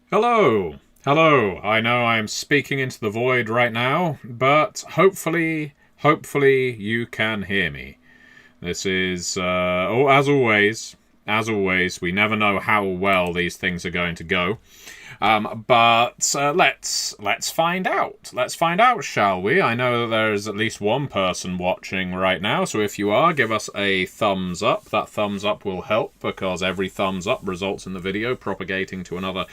Hello! Hello! I know I'm speaking into the void right now, but hopefully you can hear me. This is, as always, we never know how well these things are going to go. But let's find out. Let's find out, shall we? I know that there's at least one person watching right now, so if you are, give us a thumbs up. That thumbs up will help, because every thumbs up results in the video propagating to another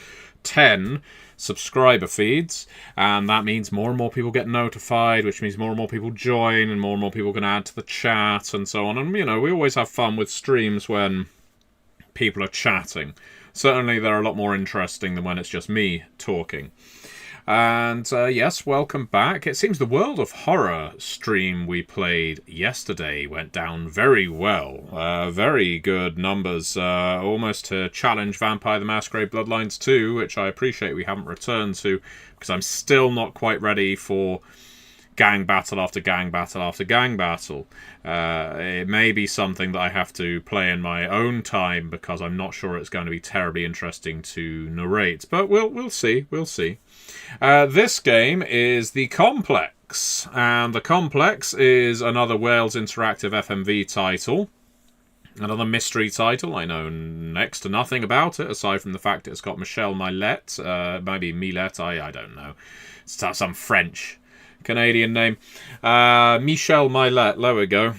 10 subscriber feeds, and that means more and more people get notified, which means more and more people join, and more people can add to the chat, and so on. And, you know, we always have fun with streams when people are chatting. Certainly they're a lot more interesting than when it's just me talking. And yes, welcome back. It seems the World of Horror stream we played yesterday went down very well. Very good numbers, almost to challenge Vampire the Masquerade Bloodlines 2, which I appreciate we haven't returned to, because I'm still not quite ready for gang battle after gang battle after gang battle. It may be something that I have to play in my own time, because I'm not sure it's going to be terribly interesting to narrate. But we'll see. We'll see. This game is The Complex, and The Complex is another Wales Interactive FMV title. Another mystery title. I know next to nothing about it, aside from the fact it's got Michelle Millet, maybe Millet, I don't know. It's some French Canadian name. Michelle Millet, there we go.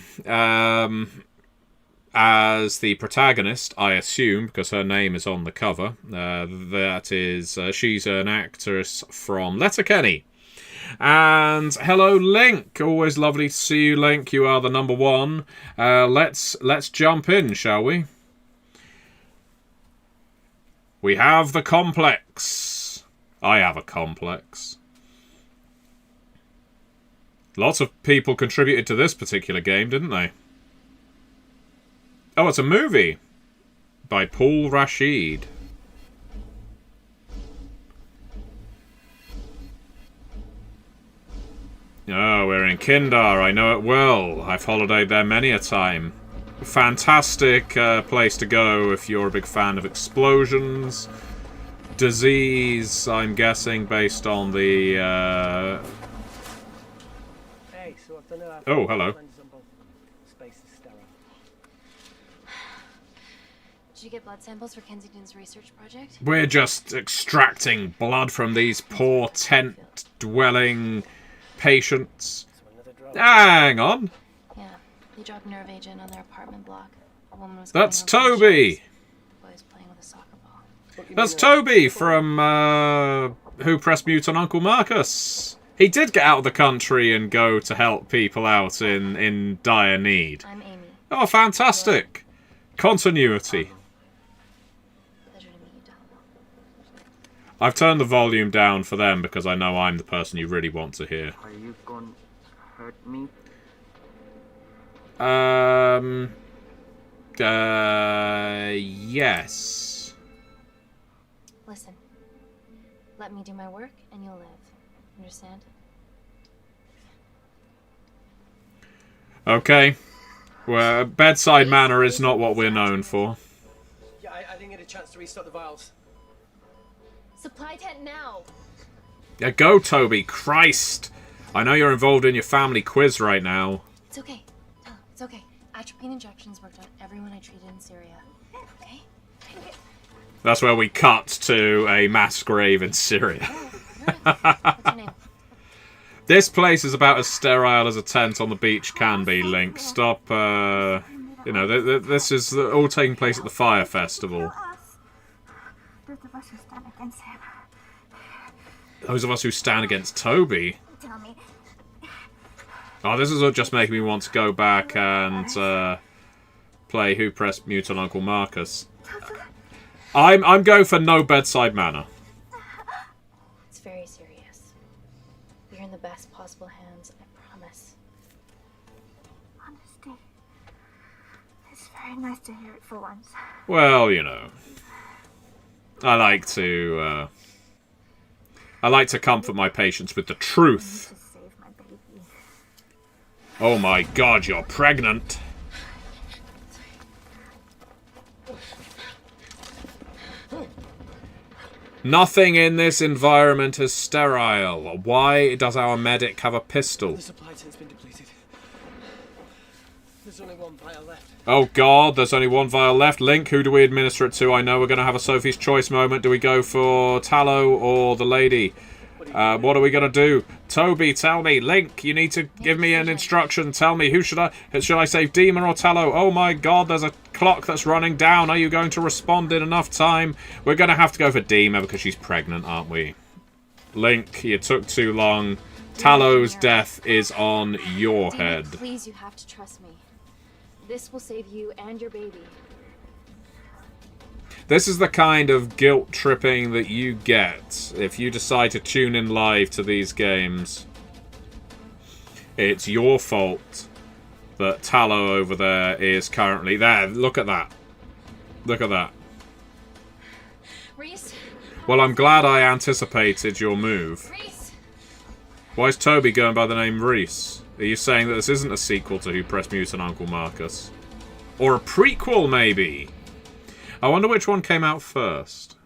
As the protagonist, I assume, because her name is on the cover. That is, she's an actress from Letterkenny. And hello, Link. Always lovely to see you, Link. You are the number one. Let's jump in, shall we? We have the complex. I have a complex. Lots of people contributed to this particular game, didn't they? Oh, it's a movie by Paul Rashid. Oh, we're in Kindar. I know it well. I've holidayed there many a time. Fantastic place to go if you're a big fan of explosions. Disease, I'm guessing, based on the... Oh, hello. Did you get blood samples for Kensington's research project? We're just extracting blood from these poor tent-dwelling patients. Hang on. Yeah, they dropped nerve agent on their apartment block. A woman was. That's Toby. The boy's playing with a soccer ball. That's Toby from Who Pressed Mute on Uncle Marcus. He did get out of the country and go to help people out in dire need. I'm Amy. Oh, fantastic. Continuity. Pleasure to meet you, Tom. I've turned the volume down for them because I know I'm the person you really want to hear. Are you going to hurt me? Yes. Listen. Let me do my work and you'll live. Understand? Okay. Well, bedside manner is not what we're known for. Yeah, I didn't get a chance to restock the vials. Supply tent now! Yeah, go, Toby. Christ. I know you're involved in your family quiz right now. It's okay. Tell him. It's okay. Atropine injections worked on everyone I treated in Syria. Okay? That's where we cut to a mass grave in Syria. What's your name? This place is about as sterile as a tent on the beach can be, Link. Stop, you know, this is all taking place at the Fire Festival. Those of us who stand against him. Those of us who stand against Toby? Tell me. Oh, this is all just making me want to go back and play Who Pressed Mute on Uncle Marcus. I'm going for no bedside manner. It's very serious. You're in the best possible hands, I promise. Honesty. It's very nice to hear it for once. Well, you know, I like to comfort my patients with the truth. To save my baby. Oh my God, you're pregnant. Nothing in this environment is sterile. Why does our medic have a pistol? The supply chain's been depleted. There's only one vial left. Oh god, there's only one vial left. Link, who do we administer it to? I know we're going to have a Sophie's Choice moment. Do we go for Tallow or the lady? What are we going to do? Toby, tell me. Link, you need to give me an instruction. Tell me, who should I save, Demon or Tallow? Oh my god, there's a clock that's running down. Are you going to respond in enough time? We're going to have to go for Demon because she's pregnant, aren't we? Link, you took too long. Tallow's death is on your head. Please, you have to trust me. This will save you and your baby. This is the kind of guilt tripping that you get if you decide to tune in live to these games. It's your fault that Tallow over there is currently there. Look at that. Look at that. Reese? Well, I'm glad I anticipated your move. Reese! Why is Toby going by the name Reese? Are you saying that this isn't a sequel to Who Pressed Mute on Uncle Marcus? Or a prequel, maybe? I wonder which one came out first.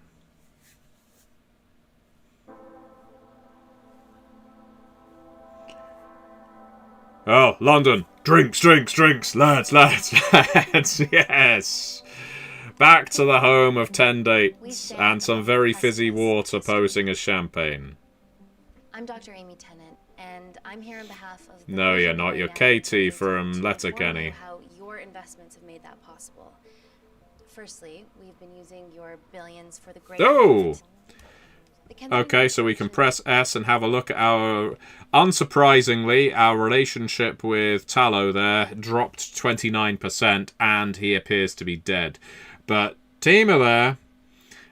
Oh, London. Drinks, drinks, drinks. Lads, lads, lads. Yes. Back to the home of 10 dates and some very fizzy water posing as champagne. I'm Dr. Amy Tennant, and I'm here on behalf of the No, you're not. You're Katy from to Letterkenny. inform you how your investments have made that possible. Firstly, we've been using your billions for the great... Oh! good. Okay, so we can press S and have a look at our... Unsurprisingly, our relationship with Tallow there dropped 29% and he appears to be dead. But Tima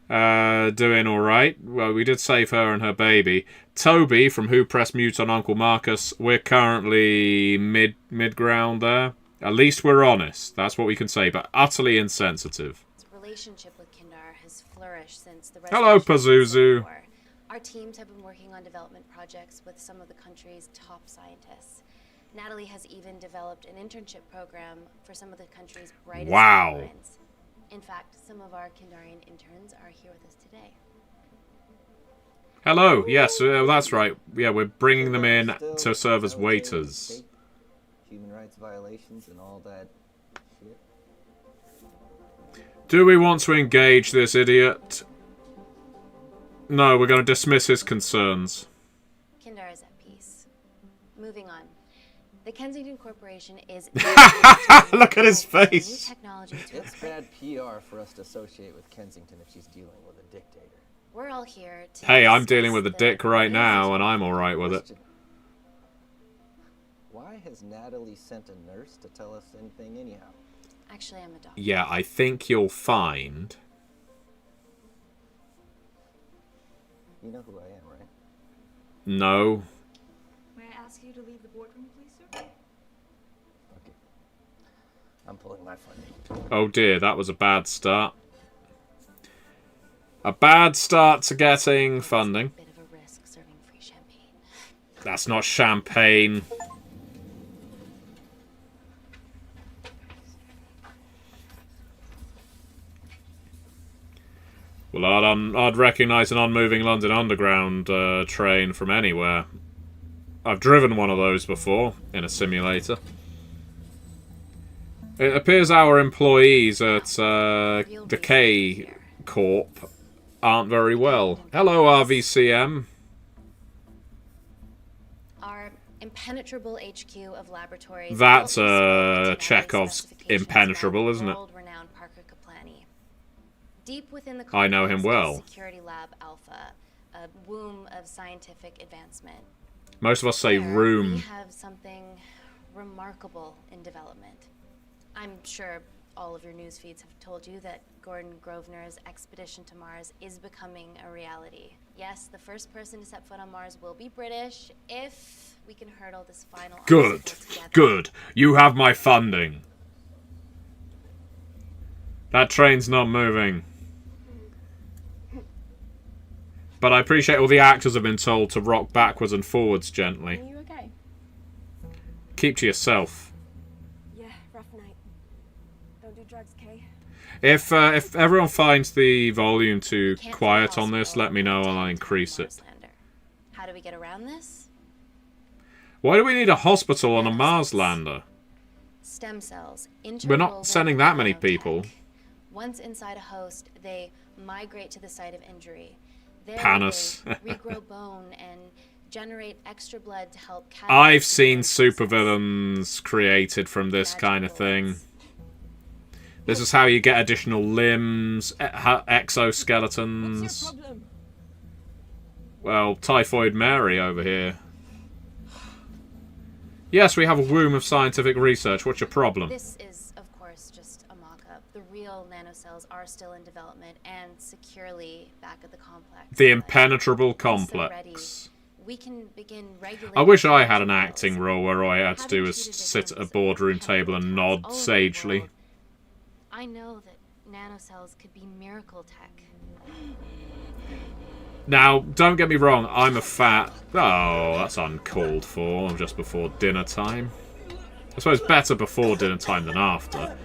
there, doing alright. Well, we did save her and her baby. Toby from Who Pressed Mute on Uncle Marcus, we're currently mid-ground there. At least we're honest. That's what we can say, but utterly insensitive. Relationship with Kindar has flourished since the Hello, resolution of the Civil Pazuzu. War. Our teams have been working on development projects with some of the country's top scientists. Natalie has even developed an internship program for some of the country's brightest minds. In fact, some of our Kindarian interns are here with us today. Hello. Yes, that's right. Yeah, we're bringing them in to serve as waiters. Human rights violations and all that shit. Do we want to engage this idiot? No, we're going to dismiss his concerns. Kindar is at peace. Moving on. The Kensington Corporation is... Look at his face. It's bad PR for us to associate with Kensington if she's dealing with a dictator. We're all here to... Hey, I'm dealing with a dick right now, and I'm alright with it. Why has Natalie sent a nurse to tell us anything anyhow? Actually, I'm a doctor. Yeah, I think you'll find... You know who I am, right? No. May I ask you to leave the boardroom, please, sir? Okay. I'm pulling my funding. Oh dear, that was a bad start. A bad start to getting funding. Bit of a risk serving free champagne. That's not champagne. Well, I'd recognise an unmoving London Underground train from anywhere. I've driven one of those before in a simulator. It appears our employees at Decay Corp aren't very well. Hello, RVCM. Our impenetrable HQ of laboratories... That's Chekhov's Impenetrable, isn't it? World-renowned Parker Kaplani. Deep within the I know him well. Security Lab Alpha, a womb of scientific advancement. Most of us say There, room. We have something remarkable in development. I'm sure all of your news feeds have told you that Gordon Grosvenor's expedition to Mars is becoming a reality. Yes, the first person to set foot on Mars will be British if we can hurdle this final Good. obstacle together. Good. You have my funding. That train's not moving. But I appreciate all the actors have been told to rock backwards and forwards gently. Are you okay? Keep to yourself. Yeah, rough night. Don't do drugs, Kay. If everyone finds the volume too Can't do quiet a on this, hospital let me know and I'll attend to increase it. Marslander. How do we get around this? Why do we need a hospital on a Nanocells. Mars lander? Stem cells. We're not interwoven sending that many biotech. people. Once inside a host, they migrate to the site of injury. There Panis. they regrow bone and generate extra blood to help I've catalyze seen the healing process. supervillains created from this Magic kind of thing. bullets. This is how you get additional limbs, What's your exoskeletons. problem? Well, Typhoid Mary over here. Yes, we have a womb of scientific research. What's your problem? This is, of course, just a mock-up. The real nanocells are still in development and securely back at the complex. The But impenetrable once they're complex. ready, we can begin regulating I wish I had an cells. acting role where all I had to Having do was treated sit at a victims of boardroom chemical table and attacks nod all over the sagely. world, I know that nanocells could be miracle tech. Now, don't get me wrong, I'm a fat... Oh, that's uncalled for, just before dinner time. I suppose better before dinner time than after.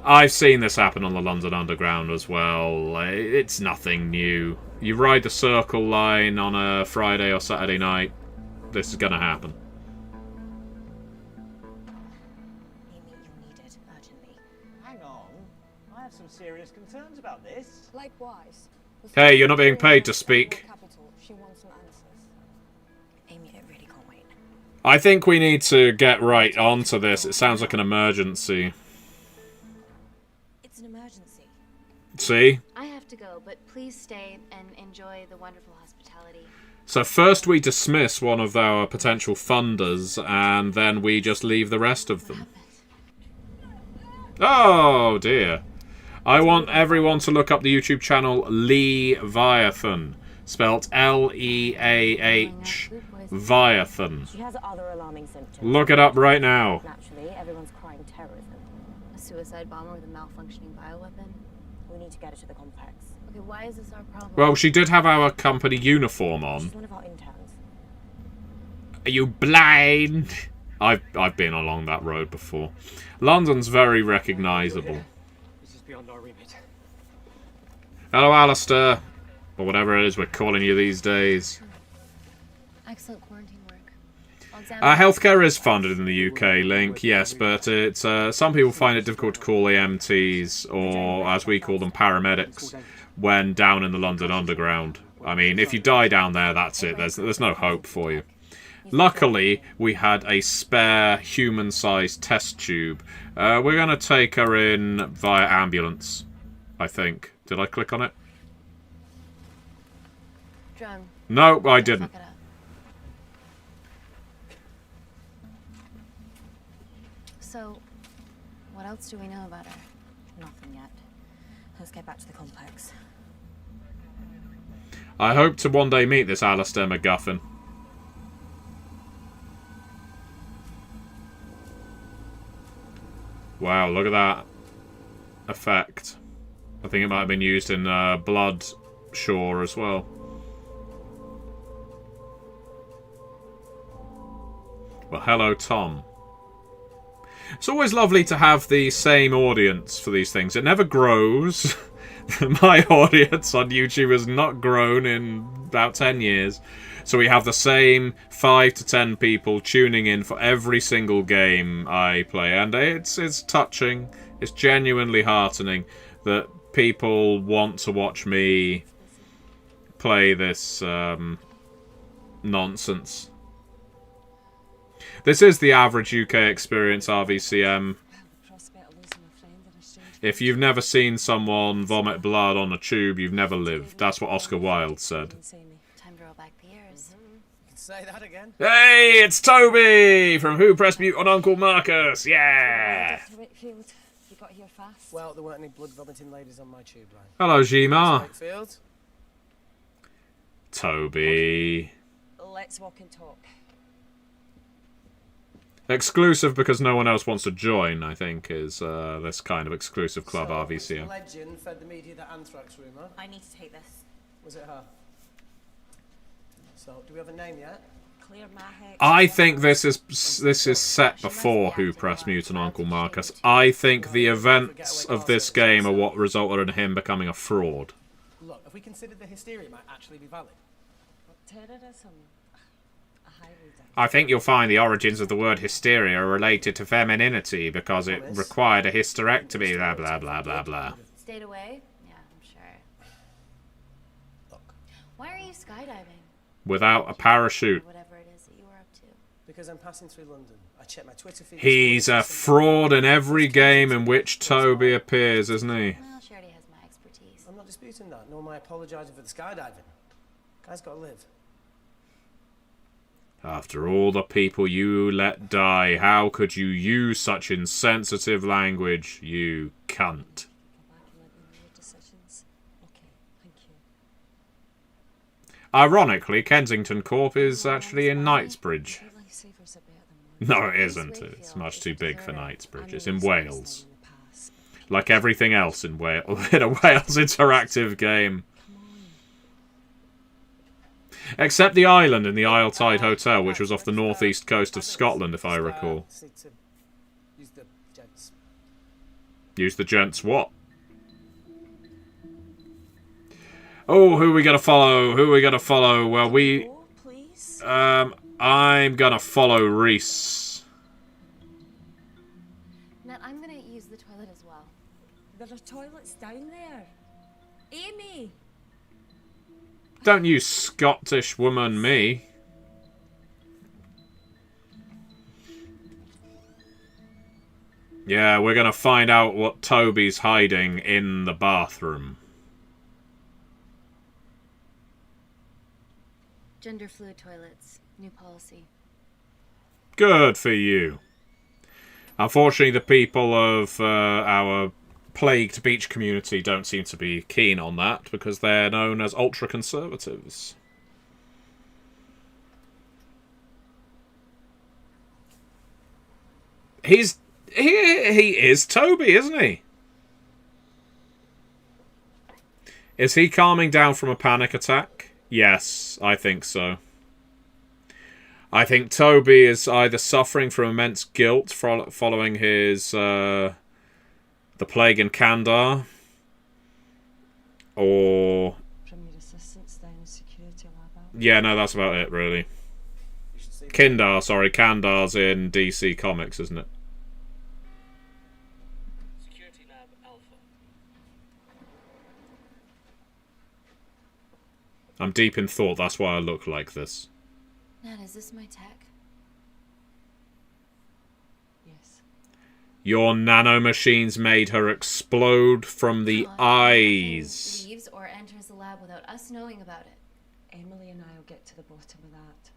I've seen this happen on the London Underground as well. It's nothing new. You ride the Circle line on a Friday or Saturday night, this is gonna happen. Amy, you need it urgently. Hang on. I have some serious concerns about this. Likewise. Hey, you're not being paid to speak. Capital. She wants some answers. Amy, it really can't wait. I think we need to get right onto this. It sounds like an emergency. It's an emergency. See? I have to go, but please stay and enjoy the wonderful hospitality. So first we dismiss one of our potential funders, and then we just leave the rest of them. Oh, dear. I want everyone to look up the YouTube channel Leviathan, spelt L-E-A-H, Viathan. She has other alarming symptoms. Look it up right now. Naturally, everyone's crying terrorism. A suicide bomber with a malfunctioning bioweapon? We need to get her to the complex. Okay, why is this our problem? Well, she did have our company uniform on. She's one of our interns. Are you blind? I've been along that road before. London's very recognisable. This is beyond our remit. Hello, Alistair. Or whatever it is we're calling you these days. Excellent quarantine work. I'll examine Healthcare is funded in the UK, Link, yes, but it's some people find it difficult to call EMTs, or as we call them, paramedics, when down in the London Underground. I mean, if you die down there, that's it. There's no hope for you. Luckily, we had a spare human-sized test tube. We're going to take her in via ambulance, I think. Did I click on it? Drone. No, I Don't didn't. fuck it up. So, what else do we know about her? Nothing yet. Let's get back to the complex. I hope to one day meet this Alistair MacGuffin. Wow, look at that effect. I think it might have been used in Blood Shore as well. Well, hello, Tom. It's always lovely to have the same audience for these things. It never grows. My audience on YouTube has not grown in about 10 years. So we have the same 5 to 10 people tuning in for every single game I play. And it's touching. It's genuinely heartening that people want to watch me play this nonsense. This is the average UK experience, RVCM. If you've never seen someone vomit blood on a tube, you've never lived. That's what Oscar Wilde said. Time to roll back the years. You can say that again. Hey, it's Toby from Who Pressed Mute on Uncle Marcus. Yeah. Wakefield, you got here fast. Well, there weren't any blood vomiting ladies on my tube line. Hello, Jima. Wakefield? Toby. Let's walk and talk. Exclusive because no one else wants to join, I think, is this kind of exclusive club, So, RVCM. Legend fed the media that anthrax rumour. I need to take this. Was it her? So, do we have a name yet? clear my hex. I think this is set before Who Pressed Mute and Uncle Marcus. I think the events of this game are what resulted in him becoming a fraud. Look, if we consider the hysteria might actually be valid. Terrorism. I highly doubt. I think you'll find the origins of the word hysteria are related to femininity because it required a hysterectomy, blah, blah, blah, blah, blah. Stayed away? Yeah, I'm sure. Look, Why are you skydiving? Without a parachute. Or whatever it is that you were up to. because I'm passing through London. I checked my Twitter feed. He's a fraud in every game in which Toby appears, isn't he? Well, she already has my expertise. I'm not disputing that, nor am I apologising for the skydiving. Guy's got to live. After all the people you let die, how could you use such insensitive language, you cunt? Go back and let me know your decisions. Okay, thank you. Ironically, Kensington Corp is actually in Knightsbridge. Your lifesavers are better than mine. No, it isn't. It's much too big for Knightsbridge. I It's know in it's always Wales. been in the past, but Like everything else in Wales, in a Wales interactive game. come on. Except the island in the Isletide Hotel, which was off the northeast coast of Scotland, if I recall. Just need to use the gents. Use the gents what? Oh, who are we gonna follow? Who are we gonna follow? Well, Oh, please. I'm gonna follow Reese. Nat, I'm gonna use the toilet as well. There are toilets down there. Amy! Don't you Scottish woman me. Yeah, we're gonna find out what Toby's hiding in the bathroom. Gender fluid toilets. New policy. Good for you. Unfortunately, the people of our plagued beach community don't seem to be keen on that because they're known as ultra-conservatives. He is Toby, isn't he? Is he calming down from a panic attack? Yes, I think so. I think Toby is either suffering from immense guilt following his the plague in Kandar, or From your assistants down in security lab out. yeah, no, that's about it really. You should see Kandar's in DC Comics, isn't it? Security Lab Alpha. I'm deep in thought. That's why I look like this. Nat, is this my tech? Yes. Your nanomachines made her explode from the Nothing eyes. leaves or enters the lab without us knowing about it. Emily and I will get to the bottom of that.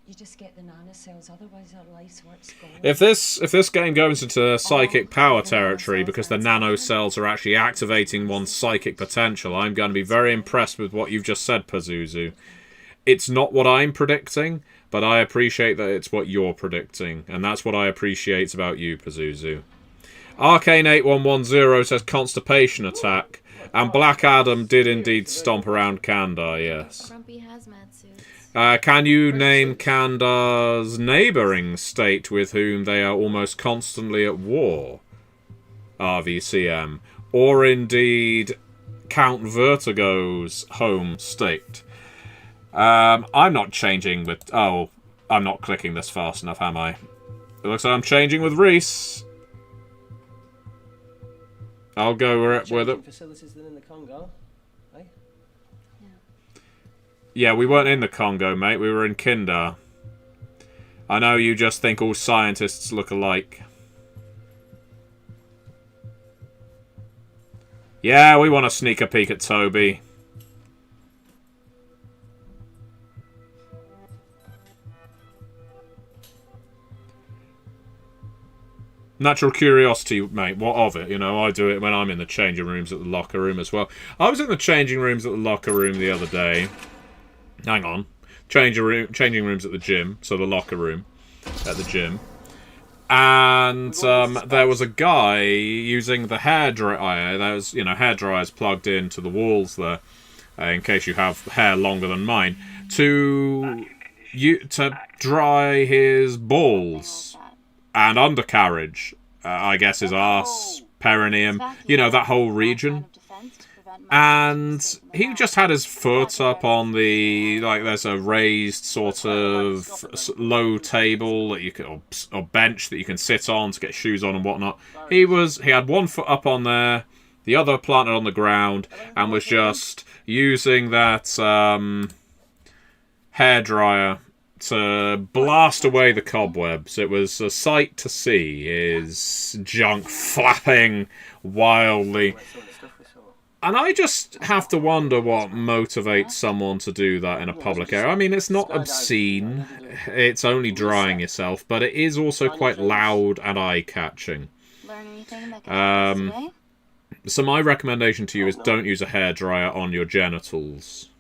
You just get the nanocells, otherwise our life's work's gone. If this game goes into psychic power territory because the nanocells are actually activating one's psychic potential, I'm going to be very impressed with what you've just said, Pazuzu. It's not what I'm predicting, but I appreciate that it's what you're predicting, and that's what I appreciate about you, Pazuzu. Arcane8110 says constipation attack, and Black Adam did indeed stomp around Kandar, yes. Grumpy hazmat suits. Can you name Kandar's neighbouring state with whom they are almost constantly at war? RVCM. Or indeed Count Vertigo's home state? I'm not changing with... Oh, I'm not clicking this fast enough, am I? It looks like I'm changing with Reese. I'll go with it. Facilities than in the Congo, eh? Yeah, we weren't in the Congo, mate. We were in Kandar. I know you just think all scientists look alike. Yeah, we want to sneak a peek at Toby. Natural curiosity, mate. What of it? You know, I do it when I'm in the changing rooms at the locker room as well. I was in the changing rooms at the locker room the other day. Hang on. Changing rooms at the gym. So the locker room at the gym. And there was a guy using the hairdryer. There was, you know, hairdryers plugged into the walls there, in case you have hair longer than mine, to dry his balls and undercarriage. I guess his arse, perineum, you know, that whole region. And he just had his foot up on the, like, there's a raised sort of low table that you can, or bench that you can sit on to get shoes on and whatnot. He had one foot up on there, the other planted on the ground, and was just using that hairdryer to blast away the cobwebs. It was a sight to see, his junk flapping wildly. And I just have to wonder what motivates someone to do that in a public area. I mean, it's not obscene, it's only drying yourself, but it is also quite loud and eye-catching. So my recommendation to you is don't use a hairdryer on your genitals.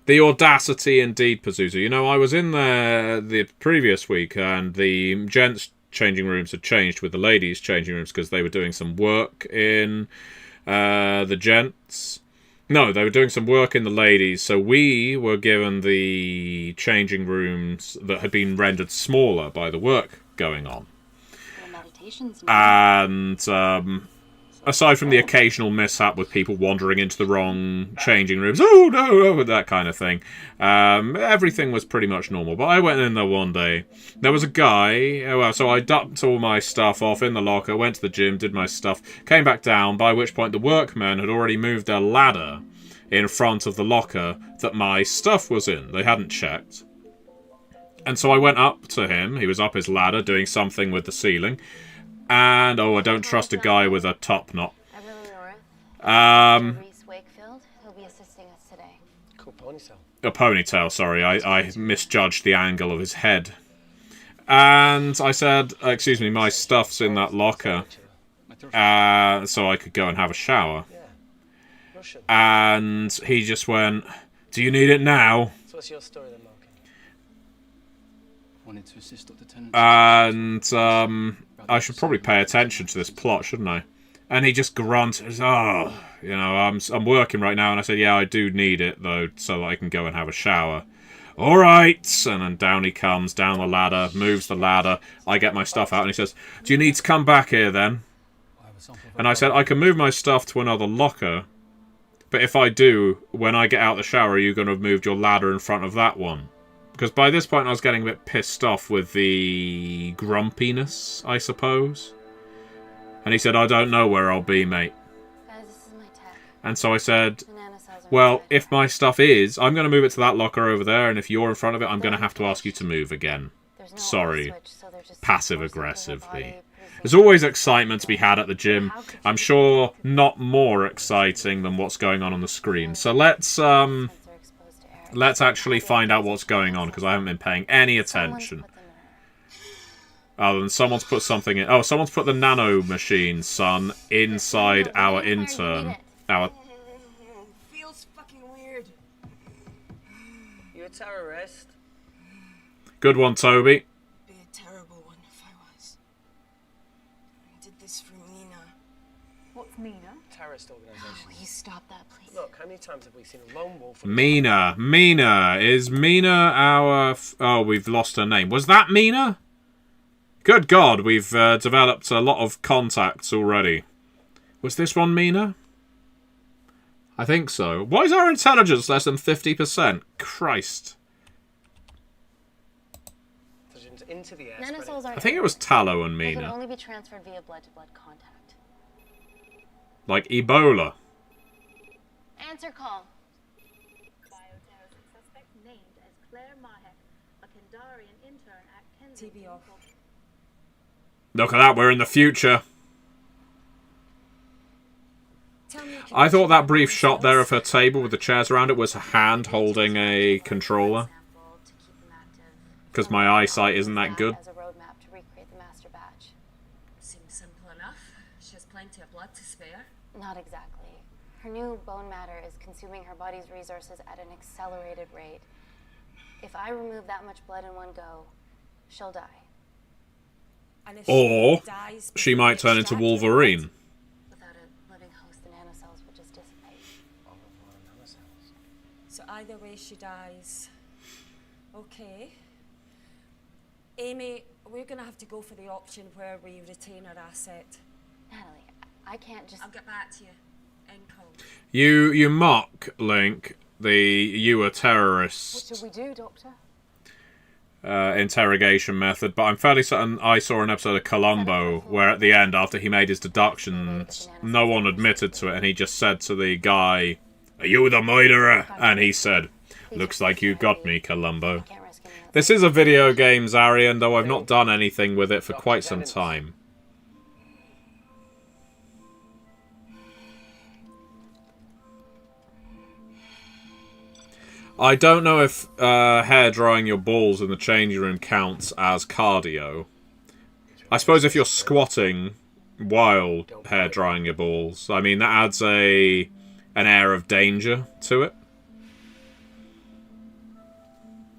The audacity indeed, Pazuzu. You know, I was in there the previous week, and the gents' changing rooms had changed with the ladies' changing rooms because they were doing some work in the gents. No, they were doing some work in the ladies, so we were given the changing rooms that had been rendered smaller by the work going on. And aside from the occasional mishap with people wandering into the wrong changing rooms, oh no, that kind of thing, everything was pretty much normal. But I went in there one day. There was a guy, so I dumped all my stuff off in the locker, went to the gym, did my stuff, came back down, by which point the workmen had already moved their ladder in front of the locker that my stuff was in. They hadn't checked. And so I went up to him. He was up his ladder doing something with the ceiling. And, I don't trust a guy with a top knot. Reese Wakefield, he'll be assisting us today. Cool ponytail. A ponytail, sorry. I misjudged the angle of his head. And I said, excuse me, my stuff's in that locker. So I could go and have a shower. And he just went, do you need it now? So what's your story then, Malkin? Wanted to assist Dr. Tennant. And I should probably pay attention to this plot, shouldn't I? And he just grunted, oh, you know, I'm working right now. And I said, yeah, I do need it, though, so that I can go and have a shower. All right. And then down he comes, down the ladder, moves the ladder. I get my stuff out, and he says, do you need to come back here, then? And I said, I can move my stuff to another locker, but if I do, when I get out of the shower, are you going to have moved your ladder in front of that one? Because by this point I was getting a bit pissed off with the grumpiness, I suppose. And he said, I don't know where I'll be, mate. Guys, this is my tech. And so I said, well, if my stuff is, I'm going to move it to that locker over there, and if you're in front of it, I'm going to have to ask you to move again. Sorry. Passive-aggressively. There's always excitement to be had at the gym. I'm sure not more exciting than what's going on the screen. So let's actually find out what's going on, because I haven't been paying any attention. Other than someone's put something in. Oh, someone's put the nano machine, son, inside our intern. Feels fucking weird. You a terrorist? Good one, Toby. Be a terrible one if I was. I did this for Mina. What's Mina? Terrorist organisation. Will you stop that, please? Look, how many times have we seen a lone wolf? Mina. Is Mina our... Oh, we've lost her name. Was that Mina? Good God, we've developed a lot of contacts already. Was this one Mina? I think so. Why is our intelligence less than 50%? Christ. Into the air. I think it was Tallow and They can Mina. only be transferred via blood-to-blood contact. Like Ebola. Answer call. Bioterrorism suspect named as Claire Mahek, a Kandarian intern at Kensington. TV off. Look at that, we're in the future. I thought that brief shot there of her table with the chairs around it was a hand holding a controller. Because my eyesight isn't that good. As a roadmap to recreate the master batch. Seems simple enough. She has plenty of blood to spare. Not exactly. Her new bone matter is consuming her body's resources at an accelerated rate. If I remove that much blood in one go, she'll die. And if Or dies she might turn into Wolverine. Without a living host, the nanocells would just dissipate. So either way she dies. Okay. Amy, we're going to have to go for the option where we retain our asset. Natalie, I can't just... I'll get back to you. End call. You mock, Link, the "you are terrorists" What should we do, Doctor? Interrogation method, but I'm fairly certain I saw an episode of Columbo where at the end, after he made his deductions, no one admitted to it, and he just said to the guy, "Are you the murderer?" And he said, "Looks like you got me, Columbo." This is a video game, Zarian, though I've not done anything with it for quite some time. I don't know if hair drying your balls in the changing room counts as cardio. I suppose if you're squatting while hair drying your balls, I mean, that adds an air of danger to it.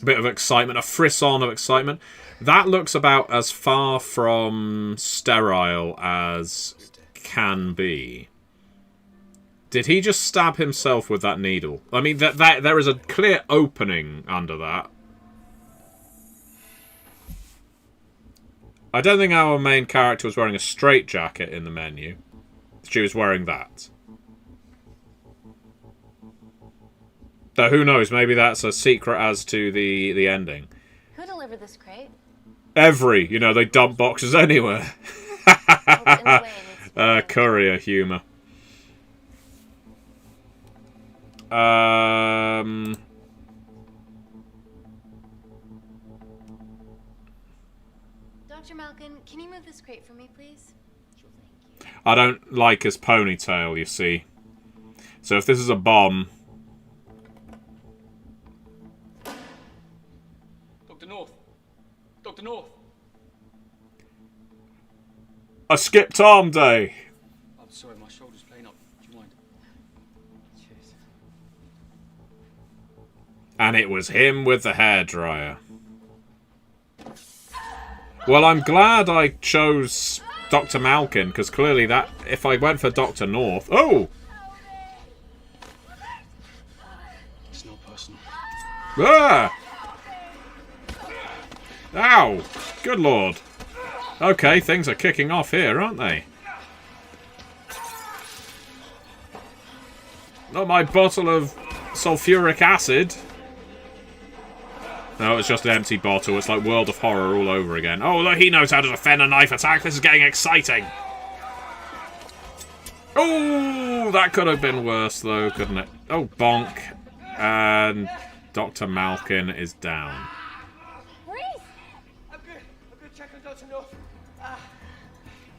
A bit of excitement, a frisson of excitement. That looks about as far from sterile as can be. Did he just stab himself with that needle? I mean, there is a clear opening under that. I don't think our main character was wearing a straitjacket in the menu. She was wearing that. Though who knows, maybe that's a secret as to the ending. Who delivered this crate? You know, they dump boxes anywhere. Courier humour. Dr. Malkin, can you move this crate for me, please? Thank you. I don't like his ponytail, you see. So if this is a bomb... Dr. North! Dr. North! I skipped arm day! I'm sorry, my shoulder's playing up. Do you mind? Cheers. And it was him with the hairdryer. Well, I'm glad I chose Dr. Malkin, because clearly that... If I went for Dr. North... Oh! It's not personal. Ah! Ow! Good lord. Okay, things are kicking off here, aren't they? Not my bottle of sulfuric acid. No, it's just an empty bottle. It's like World of Horror all over again. Oh, look, he knows how to defend a knife attack. This is getting exciting. Oh, that could have been worse, though, couldn't it? Oh, bonk. And Dr. Malkin is down.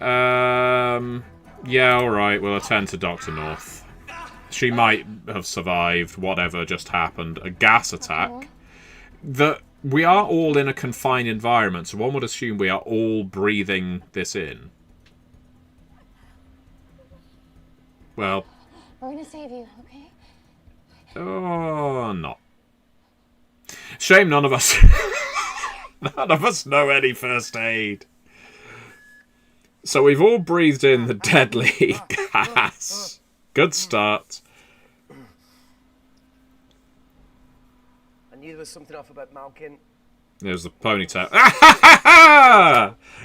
Yeah, alright, we'll attend to Dr. North. She might have survived whatever just happened. A gas attack. We are all in a confined environment, so one would assume we are all breathing this in. Well... We're gonna save you, okay? Oh, not. Shame none of us... none of us know any first aid. So we've all breathed in the deadly gas. Good start. I knew there was something off about Malkin. There's the ponytail.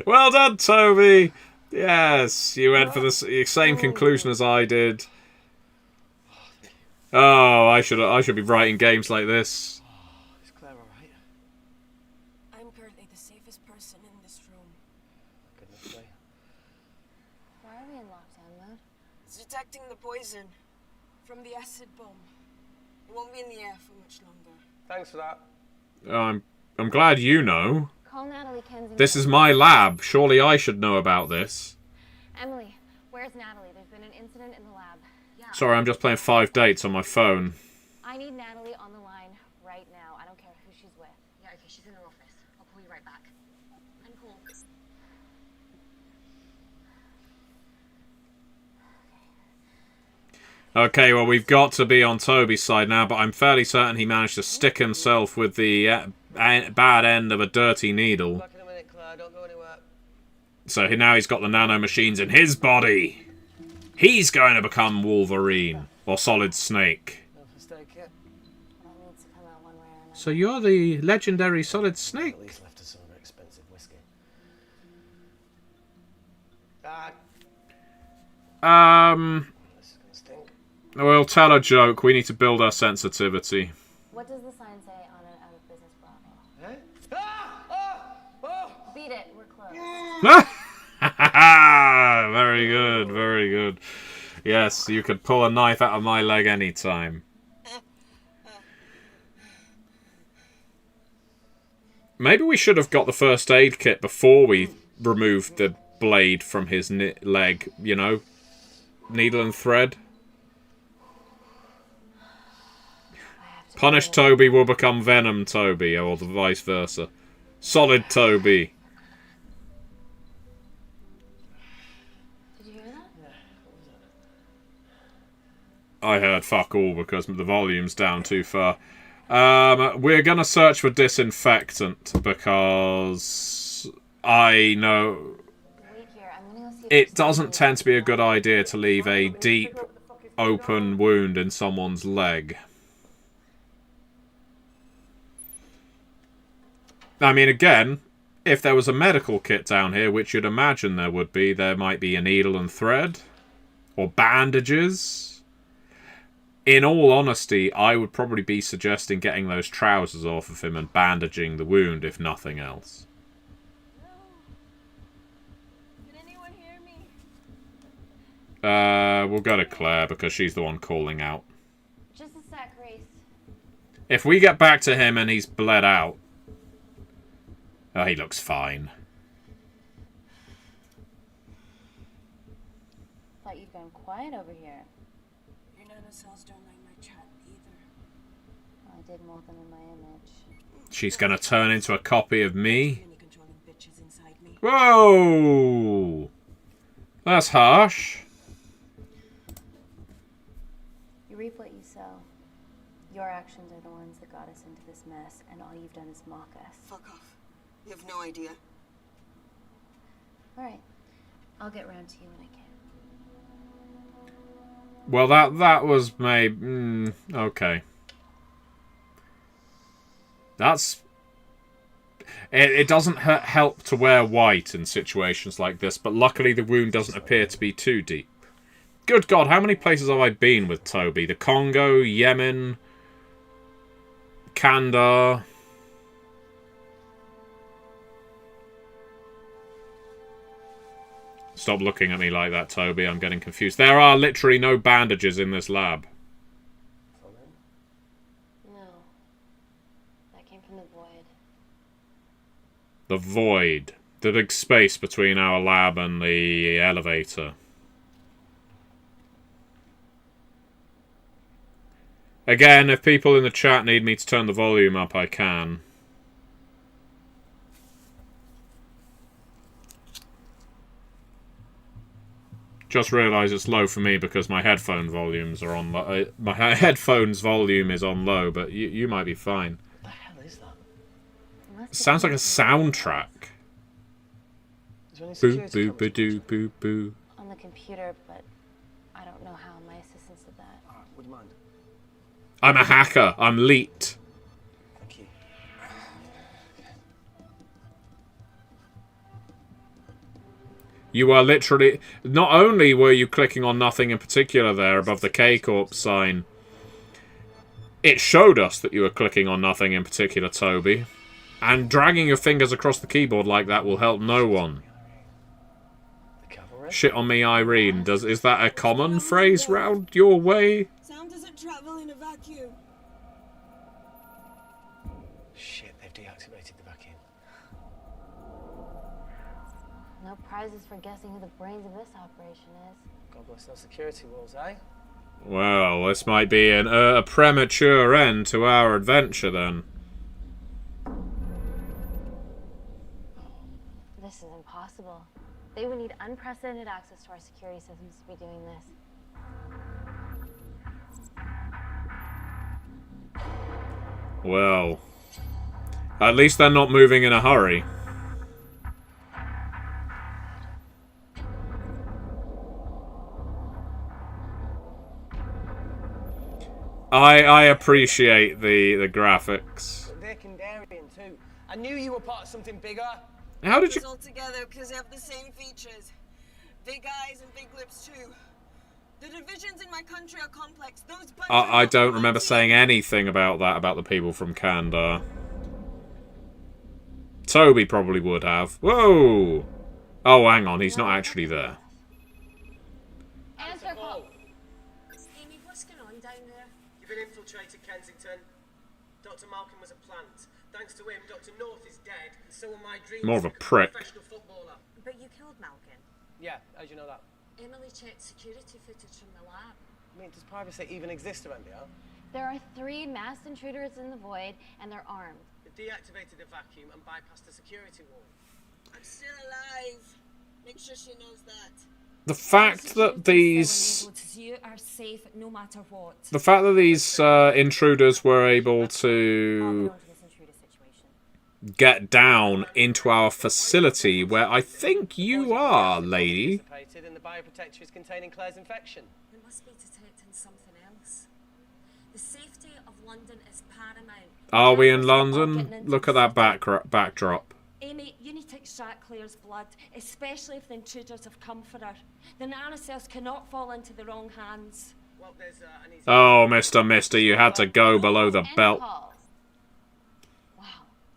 Well done, Toby. Yes, you went for the same conclusion as I did. Oh, I should be writing games like this. Is Claire alright? I'm currently the safest person in this room. Goodness me. Why are we in lockdown mode? It's detecting the poison from the acid bomb. It won't be in the air for much longer. Thanks for that. I'm glad you know. Call Natalie Kensington. This is my lab. Surely I should know about this. Emily, where's Natalie? There's been an incident in the lab. Yeah. Sorry, I'm just playing 5 dates on my phone. I need Natalie on the line right now. I don't care who she's with. Yeah, okay, she's in her office. I'll call you right back. I'm cool. Okay, well, we've got to be on Toby's side now, but I'm fairly certain he managed to stick himself with the bad end of a dirty needle. Back in a minute, Claire. Don't go anywhere. So now he's got the nano machines in his body. He's going to become Wolverine. Or Solid Snake. No mistake yet. That needs to come out one way or another. So you're the legendary Solid Snake? At least left us some expensive This is gonna stink. We'll tell a joke. We need to build our sensitivity. What does the sign say on an out of business Bravo? Eh? Beat it, we're close. Very good, very good. Yes, you could pull a knife out of my leg anytime. Maybe we should have got the first aid kit before we removed the blade from his leg, you know? Needle and thread. Punish Toby will become Venom Toby, or the vice versa. Solid Toby. Did you hear that? I heard fuck all because the volume's down too far. We're gonna search for disinfectant because I know Wait here, I'm gonna go see if it there's doesn't something- tend to be a good idea to leave a deep, open wound in someone's leg. I mean, again, if there was a medical kit down here, which you'd imagine there would be, there might be a needle and thread. Or bandages. In all honesty, I would probably be suggesting getting those trousers off of him and bandaging the wound, if nothing else. Can anyone hear me? We'll go to Claire, because she's the one calling out. Just a sec, Grace. If we get back to him and he's bled out... Oh, he looks fine. Thought you'd gone quiet over here. Your nanocells don't like my chat either. I did mold them in my image. She's gonna turn into a copy of me. Many controlling bitches inside me. Whoa! That's harsh. You reap what you sow. Your actions are the ones that got us into this mess, and all you've done is mock us. Fuck off. You have no idea. Alright. I'll get round to you when I can. Well, that was maybe... okay. That's... It doesn't help to wear white in situations like this, but luckily the wound doesn't appear to be too deep. Good God, how many places have I been with Toby? The Congo, Yemen, Kandahar... Stop looking at me like that, Toby. I'm getting confused. There are literally no bandages in this lab. No. That came from the void. The void. The big space between our lab and the elevator. Again, if people in the chat need me to turn the volume up, I can. Just realised it's low for me because my headphone volumes are on low. My headphones volume is on low, but you might be fine. What the hell is that? Sounds like a soundtrack. Is there any Boo security boo ba cameras? doo boo boo. On the computer, but I don't know how my assistants did that. Alright, would you mind? I'm a hacker. I'm leaked. Thank you. You are literally... Not only were you clicking on nothing in particular there above the K-Corp sign, it showed us that you were clicking on nothing in particular, Toby. And dragging your fingers across the keyboard like that will help no one. The cavalry? Shit on me, Irene. Is that a common phrase round your way? Sound doesn't travel in a vacuum. Shit, they've deactivated the vacuum. No prizes for guessing who the brains of this operation is. God bless those security walls, eh? Well, this might be a premature end to our adventure, then. This is impossible. They would need unprecedented access to our security systems to be doing this. Well, at least they're not moving in a hurry. I appreciate the graphics. But they're Kandarian too. I knew you were part of something bigger. How did you... All together because they have the same features. Big eyes and big lips too. The divisions in my country are complex. Those bunch I don't remember saying anything about that about the people from Kandar. Toby probably would have. Whoa! Oh, hang on, he's not actually there. Answer call. Amy, what's going on down there? You've been infiltrated, Kensington. Dr. Malcolm was a plant. Thanks to him, Dr. North is dead, and so are my dreams. More of a to become prick. Professional footballer. But you killed Malkin. Yeah, how'd you know that? Emily checked security footage from the lab. I mean, does privacy even exist around here? There are 3 masked intruders in the void, and they're armed. They deactivated the vacuum and bypassed the security wall. I'm still alive. Make sure she knows that. The fact that these... You are safe no matter what. The fact that these intruders were able to get down into our facility, where I think you are, lady. And the bioprotector is containing Claire's infection. They must be detecting something else. The safety of London is paramount. Are we in London? Look at that backdrop. Amy, you need to extract Claire's blood, especially if the intruders have come for her. The nanocells cannot fall into the wrong hands. Well, there's an easy... Oh, Mister, you had to go below the belt Wow.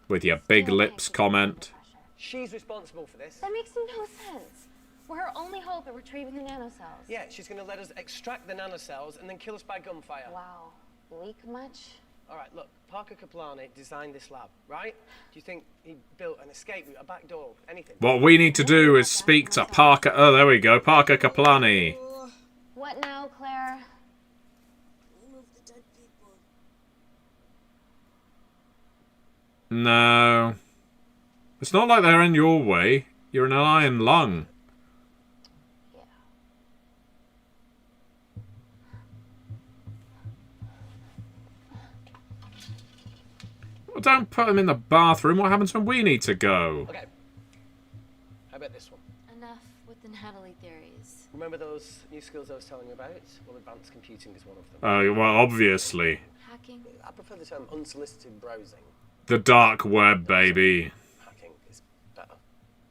with your big lips comment. She's responsible for this. That makes no sense. We're her only hope at retrieving the nanocells. Yeah, she's going to let us extract the nanocells and then kill us by gunfire. Wow. Leak much? All right, look, Parker Kaplani designed this lab, right? Do you think he built an escape route, a back door, anything? What we need to do is speak to Parker... Oh, there we go. Parker Kaplani. What now, Claire? Remove the dead people. No. It's not like they're in your way. You're an iron lung. Well, don't put them in the bathroom. What happens when we need to go? Okay. How about this one? Enough with the Natalie theories. Remember those new skills I was telling you about? Well, advanced computing is one of them. Oh, well, obviously. Hacking? I prefer the term unsolicited browsing. The dark web, baby. Hacking is better.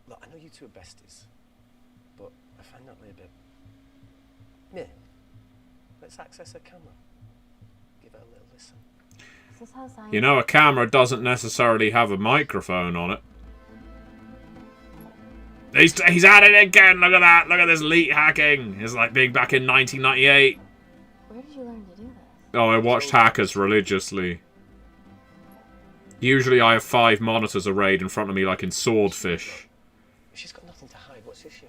Look, I know you two are besties, but I find Natalie a bit... Yeah. Let's access her camera. Give her a little listen. Is this how science... You know, a camera doesn't necessarily have a microphone on it. He's at it again! Look at that! Look at this leak hacking! It's like being back in 1998. Where did you learn to do this? Oh, I watched Hackers religiously. Usually I have 5 monitors arrayed in front of me like in Swordfish. She's got nothing to hide. What's the issue?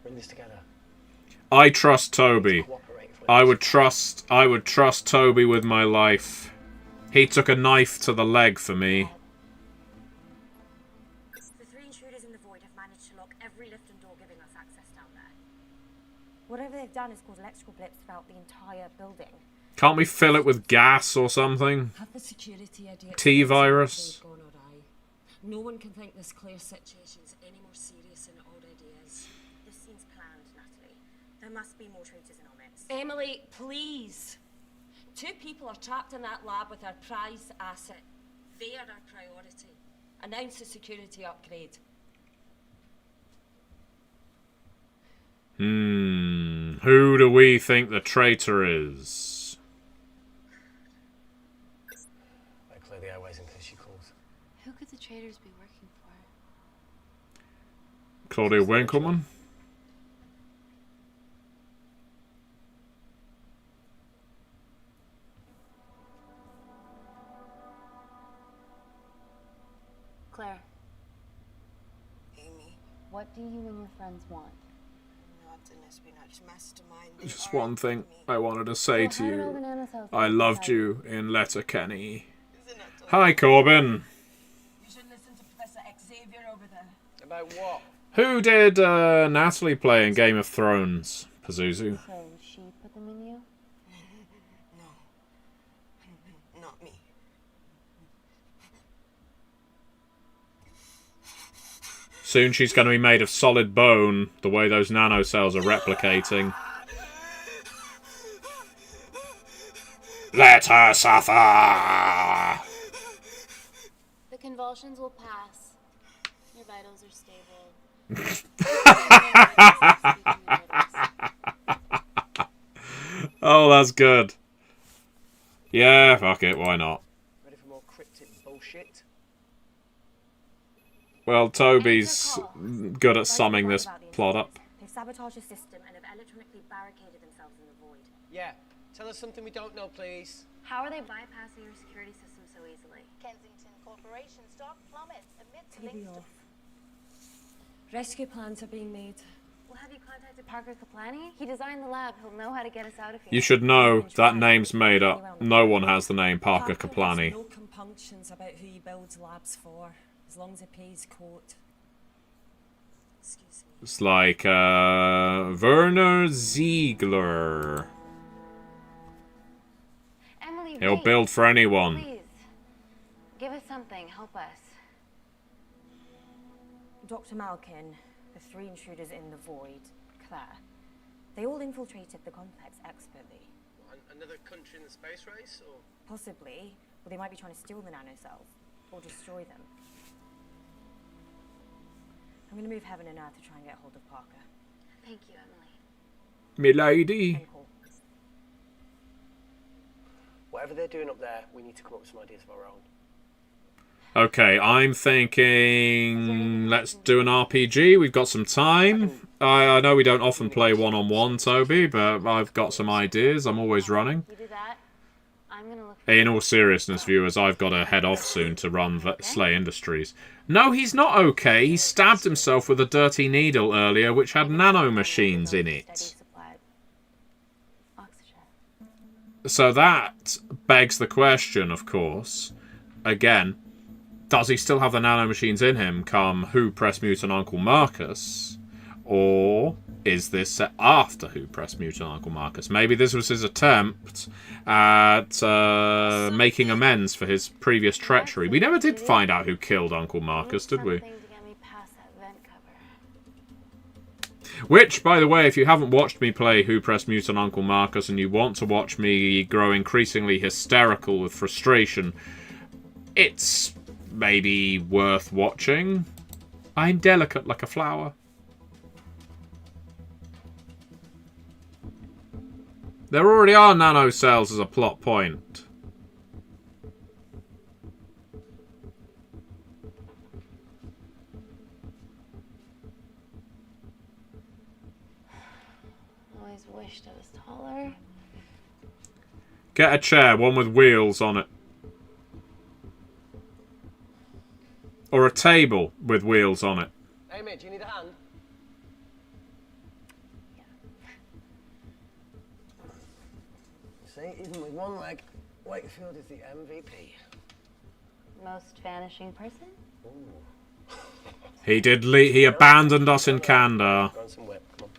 We're in this together. I trust Toby. I would trust Toby with my life. He took a knife to the leg for me. The 3 intruders in the void have managed to lock every lift and door giving us access down there. Whatever they've done is cause electrical blips throughout the entire building. Can't we fill it with gas or something? Have the security idea T-virus? gone awry. No one can think this Claire situation's any more serious than it already is. This seems planned, Natalie. There must be more traitors in our midst. Emily, please. 2 people are trapped in that lab with our prized asset. They are our priority. Announce the security upgrade. Who do we think the traitor is? I clear the airways in case she calls. Who could the traitors be working for? Claudia Winkleman? Claire, Amy, what do you and your friends want? not an espionage mastermind. They Just are one thing after me. I wanted to say to How did all the you. nanocells I get loved inside you in Letterkenny. Isn't it all? Hi, Corbin. You should listen to Professor Xavier over there. About what? Who did Natalie play in Game of Thrones? Pazuzu. So she put them in you? No. Not me. Soon she's going to be made of solid bone, the way those nanocells are replicating. Let her suffer! The convulsions will pass. Your vitals are stable. Oh, that's good. Yeah, fuck it, why not? Ready for more cryptic bullshit? Well, Toby's good at summing this plot up. They've sabotaged the system and have electronically barricaded themselves in the void. Yeah. Tell us something we don't know, please. How are they bypassing your security system so easily? Kensington Corporation stock plummets amidst TV links to off. Rescue plans are being made. Well, have you contacted Parker Kaplani? He designed the lab. He'll know how to get us out of here. You should know that name's made up. No one has the name Parker Has Kaplani. no compunctions about who he builds labs for, as long as he pays court. Excuse me. It's like Werner Ziegler. Emily, He'll wait. build for anyone. Please. Give us something. Help us. Dr. Malkin, the three intruders in the void, Claire, they all infiltrated the complex expertly. Another country in the space race, or? Possibly, or they might be trying to steal the nanocells, or destroy them. I'm going to move heaven and earth to try and get hold of Parker. Thank you, Emily. Milady. And Paul. Whatever they're doing up there, we need to come up with some ideas of our own. Okay, I'm thinking let's do an RPG. We've got some time. I know we don't often play one-on-one, Toby, but I've got some ideas. I'm always running. You do that. I'm gonna look. In all seriousness, viewers, I've got to head off soon to run Slay Industries. No, he's not okay. He stabbed himself with a dirty needle earlier, which had nanomachines in it. So that begs the question, of course, again, does he still have the nanomachines in him come Who Pressed Mute and Uncle Marcus? Or is this set after Who Pressed Mute and Uncle Marcus? Maybe this was his attempt at making amends for his previous treachery. We never did find out who killed Uncle Marcus, did we? Which, by the way, if you haven't watched me play Who Pressed Mute and Uncle Marcus and you want to watch me grow increasingly hysterical with frustration, it's maybe worth watching. I'm delicate like a flower. There already are nanocells as a plot point. Always wished I was taller. Get a chair, one with wheels on it. Or a table with wheels on it. Hey mate, do you need a hand? See, even with one leg, Wakefield is the MVP. Most vanishing person? Ooh. He did. He abandoned us in Kandar. Go on some whip, come on.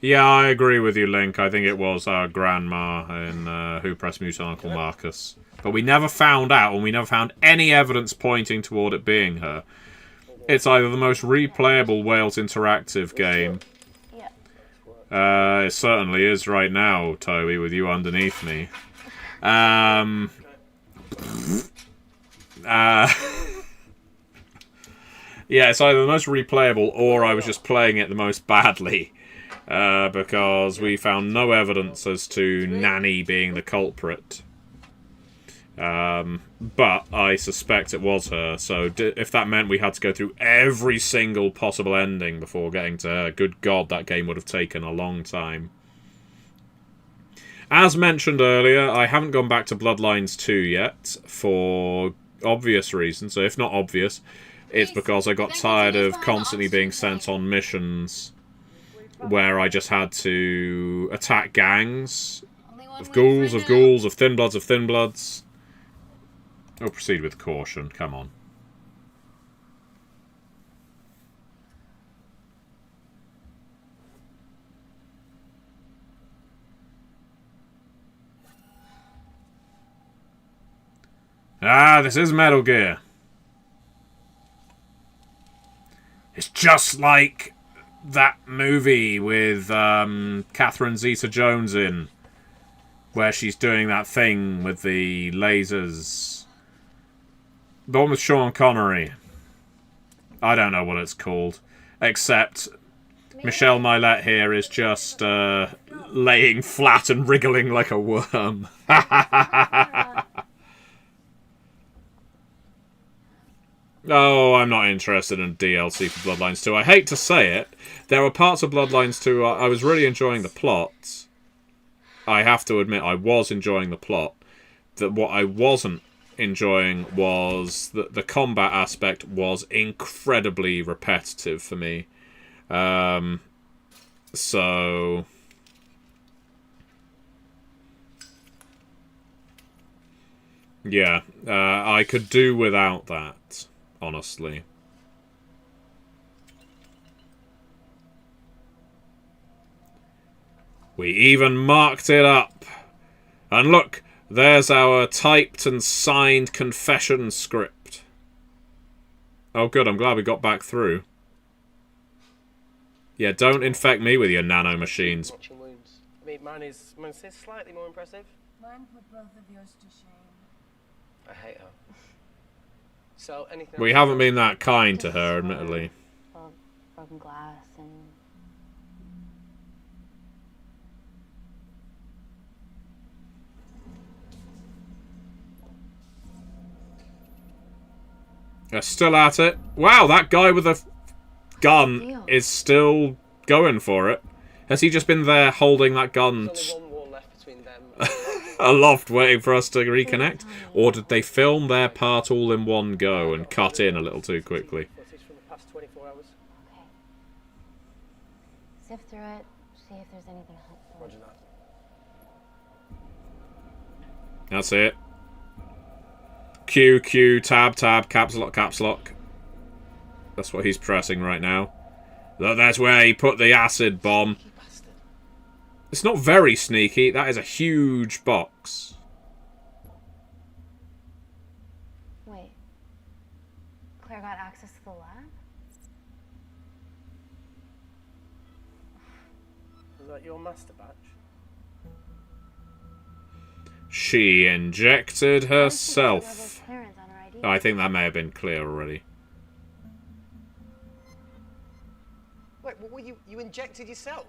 Yeah, I agree with you, Link. I think it was our grandma in Who Pressed Mute and Uncle Marcus. But we never found out, and we never found any evidence pointing toward it being her. It's either the most replayable Wales Interactive game. It certainly is right now, Toby, with you underneath me. Yeah, it's either the most replayable or I was just playing it the most badly. Because we found no evidence as to Nanny being the culprit. But I suspect it was her, so if that meant we had to go through every single possible ending before getting to her, good God, that game would have taken a long time. As mentioned earlier, I haven't gone back to Bloodlines 2 yet, for obvious reasons. So if not obvious, it's because I got tired of constantly being sent on missions where I just had to attack gangs of ghouls, of thin bloods, of thin bloods. We'll proceed with caution, come on. Ah, this is Metal Gear. It's just like that movie with Catherine Zeta-Jones in, where she's doing that thing with the lasers. The one with Sean Connery. I don't know what it's called. Except Michelle Milet here is just laying flat and wriggling like a worm. Oh, I'm not interested in DLC for Bloodlines 2. I hate to say it. There were parts of Bloodlines 2 I was really enjoying the plot. I have to admit I was enjoying the plot. That what I wasn't enjoying was that the combat aspect was incredibly repetitive for me. So yeah, I could do without that, honestly. We even marked it up. And look, there's our typed and signed confession script. Oh good, I'm glad we got back through. Yeah, don't infect me with your nanomachines. Wounds. I mean, mine's slightly more impressive. Mine put both of yours to shame. I hate her. So, anything We else? haven't been that kind to her, admittedly. Well, broken glass and... They're still at it. Wow, that guy with a gun is still going for it. Has he just been there holding that gun There's only one wall left between them. aloft waiting for us to reconnect? Or did they film their part all in one go and cut in a little too quickly? Footage from the past 24 hours. Okay. Sift through it, see if there's anything helpful. Roger that. That's it. Q, Q, tab, tab, caps lock, caps lock. That's what he's pressing right now. That's where he put the acid bomb. It's not very sneaky. That is a huge box. Wait. Claire got access to the lab? Is that your master batch? She injected herself. Clearance on her ID. I think that may have been clear already. Wait, what were you injected yourself?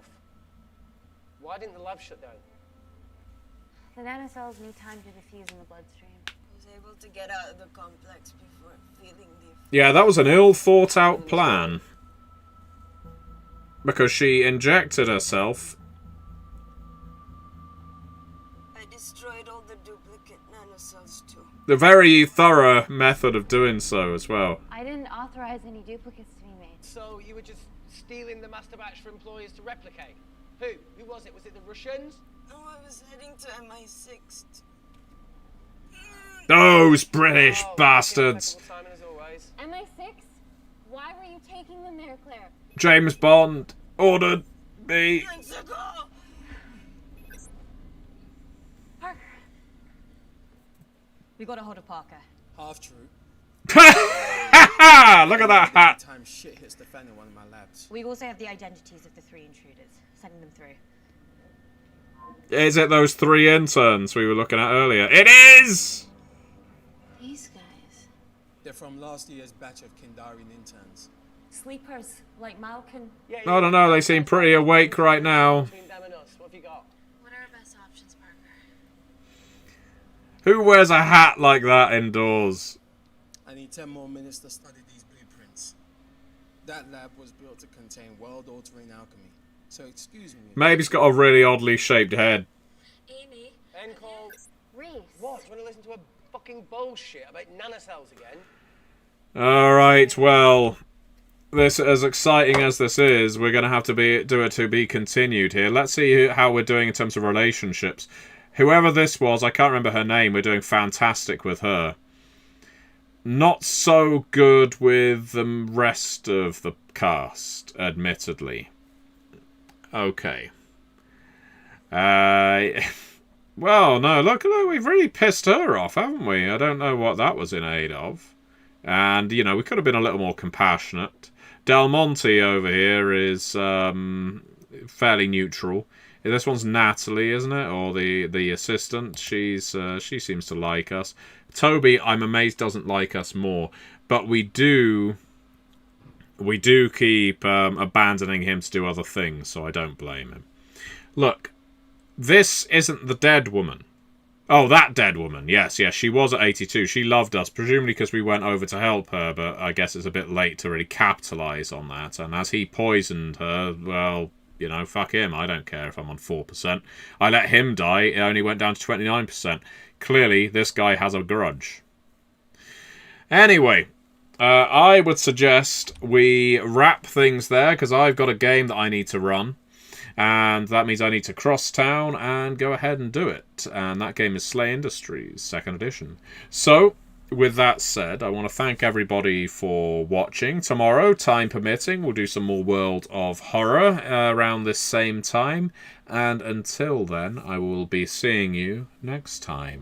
Why didn't the lab shut down? The nanocells need time to diffuse in the bloodstream. I was able to get out of the complex before feeling the effect. Yeah, that was an ill thought out plan. Because she injected herself. I destroyed all the duplicate nanocells too. A very thorough method of doing so as well. I didn't authorize any duplicates to be made. So you were just stealing the master batch for employers to replicate? Who? Who was it? Was it the Russians? No, I was heading to MI6. Those British bastards. Simon, as always. MI6? Why were you taking them there, Claire? James Bond ordered me. Parker. We got a hold of Parker. Half true. Look at that hat. Time shit hits the fan in one of my labs. We also have the identities of the 3 intruders. Sending them through. Is it those 3 interns we were looking at earlier? It is! These guys. They're from last year's batch of Kindarian interns. Sleepers, like Malkin. I don't know, they seem pretty awake right now. Between them and us, what have you got? What are our best options, Parker? Who wears a hat like that indoors? I need 10 more minutes to study these blueprints. That lab was built to contain world-altering alchemy. So excuse me. Maybe he's got a really oddly shaped head. Amy. End call. Reese. What? Do you want to listen to a fucking bullshit about nanocells again? Alright, well, this, as exciting as this is, we're going to have to do it to be continued here. Let's see how we're doing in terms of relationships. Whoever this was, I can't remember her name, we're doing fantastic with her. Not so good with the rest of the cast, admittedly. Okay. Well, no, look, we've really pissed her off, haven't we? I don't know what that was in aid of. And, you know, we could have been a little more compassionate. Del Monte over here is fairly neutral. This one's Natalie, isn't it? Or the assistant. She seems to like us. Toby, I'm amazed, doesn't like us more. But we do we do keep abandoning him to do other things, so I don't blame him. Look, this isn't the dead woman. Oh, that dead woman. Yes, she was at 82. She loved us, presumably because we went over to help her, but I guess it's a bit late to really capitalise on that. And as he poisoned her, well, you know, fuck him. I don't care if I'm on 4%. I let him die. It only went down to 29%. Clearly, this guy has a grudge. Anyway, I would suggest we wrap things there, because I've got a game that I need to run. And that means I need to cross town and go ahead and do it. And that game is Slay Industries, 2nd edition. So, with that said, I want to thank everybody for watching. Tomorrow, time permitting, we'll do some more World of Horror around this same time. And until then, I will be seeing you next time.